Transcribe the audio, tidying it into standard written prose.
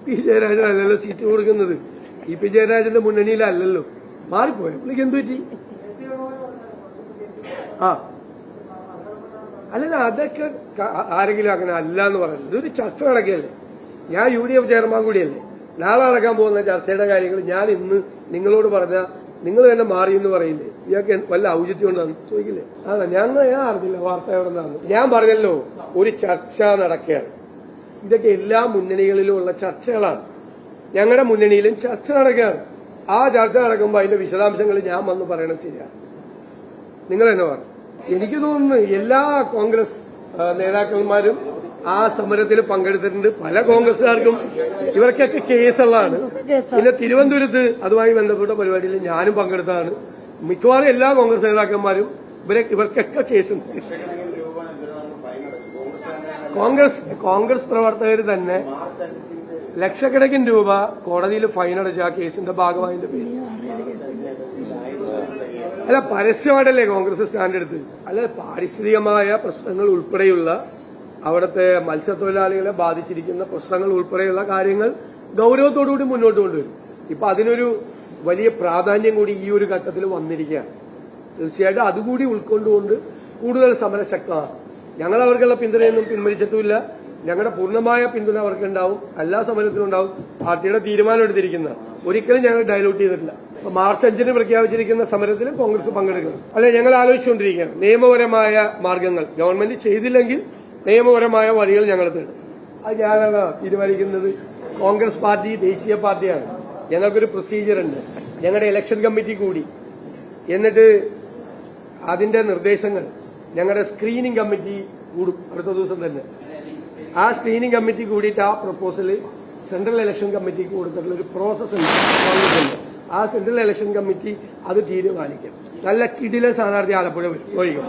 P ജയരാജനല്ലല്ലോ seat കൊടുക്കുന്നത്. P ജയരാജന്റെ മുന്നണിയിലല്ലല്ലോ. മാറിപ്പോയോ? പുള്ളിക്ക് എന്തു പറ്റി? ആ അല്ലല്ല, അതൊക്കെ ആരെങ്കിലും അങ്ങനെ അല്ല എന്ന് പറയുന്നത്. ഇതൊരു ചർച്ച നടക്കുകയല്ലേ. ഞാൻ UDF ചെയർമാൻ കൂടിയല്ലേ. നാളെ നടക്കാൻ പോകുന്ന ചർച്ചയുടെ കാര്യങ്ങൾ ഞാൻ ഇന്ന് നിങ്ങളോട് പറഞ്ഞ നിങ്ങൾ തന്നെ മാറി എന്ന് പറയില്ലേ? ഇയാൾക്ക് വല്ല ഔചിത്യം ഉണ്ടെന്ന് ചോദിക്കില്ലേ? ഞാൻ അറിഞ്ഞില്ല വാർത്ത എവിടെ നിന്നാണ്. ഞാൻ പറഞ്ഞല്ലോ, ഒരു ചർച്ച നടക്കുകയാണ്. ഇതൊക്കെ എല്ലാ മുന്നണികളിലും ഉള്ള ചർച്ചകളാണ്. ഞങ്ങളുടെ മുന്നണിയിലും ചർച്ച നടക്കുകയാണ്. ആ ചർച്ച നടക്കുമ്പോൾ അതിന്റെ വിശദാംശങ്ങൾ ഞാൻ വന്ന് പറയണത് ശരിയാണ്. നിങ്ങൾ തന്നെ പറഞ്ഞു. എനിക്ക് തോന്നുന്നു എല്ലാ കോൺഗ്രസ് നേതാക്കന്മാരും ആ സമരത്തിൽ പങ്കെടുത്തിട്ടുണ്ട്. പല കോൺഗ്രസുകാർക്കും ഇവർക്കൊക്കെ കേസുള്ളതാണ്. പിന്നെ തിരുവനന്തപുരത്ത് അതുമായി ബന്ധപ്പെട്ട പരിപാടിയിൽ ഞാനും പങ്കെടുത്തതാണ്. മിക്കവാറും എല്ലാ കോൺഗ്രസ് നേതാക്കന്മാരും ഇവർക്കൊക്കെ കേസുണ്ട്. കോൺഗ്രസ് പ്രവർത്തകർ തന്നെ ലക്ഷക്കണക്കിന് രൂപ കോടതിയിൽ ഫൈൻ അടച്ച ആ കേസിന്റെ ഭാഗമായതിന്റെ പേര്. അല്ല, പരസ്യമായിട്ടല്ലേ കോൺഗ്രസ് സ്റ്റാൻഡ് എടുത്ത്? അല്ല, പാരിസ്ഥിതികമായ പ്രശ്നങ്ങൾ ഉൾപ്പെടെയുള്ള അവിടുത്തെ മത്സ്യത്തൊഴിലാളികളെ ബാധിച്ചിരിക്കുന്ന പ്രശ്നങ്ങൾ ഉൾപ്പെടെയുള്ള കാര്യങ്ങൾ ഗൌരവത്തോടുകൂടി മുന്നോട്ട് കൊണ്ടുവരും. ഇപ്പൊ അതിനൊരു വലിയ പ്രാധാന്യം കൂടി ഈ ഒരു ഘട്ടത്തിൽ വന്നിരിക്കുകയാണ്. തീർച്ചയായിട്ടും അതുകൂടി ഉൾക്കൊണ്ടുകൊണ്ട് കൂടുതൽ സമരശക്തമാണ്. ഞങ്ങൾ അവർക്കുള്ള പിന്തുണയൊന്നും പിൻവലിച്ചിട്ടുമില്ല. ഞങ്ങളുടെ പൂർണ്ണമായ പിന്തുണ അവർക്കുണ്ടാവും. എല്ലാ സമരത്തിലും ഉണ്ടാവും. പാർട്ടിയുടെ തീരുമാനം എടുത്തിരിക്കുന്ന ഒരിക്കലും ഞങ്ങൾ ഡയലൂട്ട് ചെയ്തിട്ടില്ല. മാർച്ച് 5 പ്രഖ്യാപിച്ചിരിക്കുന്ന സമരത്തിൽ കോൺഗ്രസ് പങ്കെടുക്കണം. അല്ലെ, ഞങ്ങൾ ആലോചിച്ചുകൊണ്ടിരിക്കുകയാണ് നിയമപരമായ മാർഗങ്ങൾ. ഗവൺമെന്റ് ചെയ്തില്ലെങ്കിൽ നിയമപരമായ വഴികൾ ഞങ്ങൾ തേടും. അത് ഞാനാണ് തീരുമാനിക്കുന്നത്. കോൺഗ്രസ് പാർട്ടി ദേശീയ പാർട്ടിയാണ്. ഞങ്ങൾക്കൊരു പ്രൊസീജിയർ ഉണ്ട്. ഞങ്ങളുടെ ഇലക്ഷൻ കമ്മിറ്റി കൂടി എന്നിട്ട് അതിന്റെ നിർദ്ദേശങ്ങൾ ഞങ്ങളുടെ സ്ക്രീനിംഗ് കമ്മിറ്റി കൂടും അടുത്ത ദിവസം തന്നെ. ആ സ്ക്രീനിംഗ് കമ്മിറ്റി കൂടിയിട്ട് ആ പ്രപ്പോസൽ സെൻട്രൽ ഇലക്ഷൻ കമ്മിറ്റിക്ക് കൊടുത്തിട്ടുള്ള ഒരു പ്രോസസ് ഉണ്ട്. ആ സെൻട്രൽ ഇലക്ഷൻ കമ്മിറ്റി അത് തീരുമാനിക്കും. നല്ല കിടില സ്ഥാനാർത്ഥി ആലപ്പുഴ ഒഴിക്കും.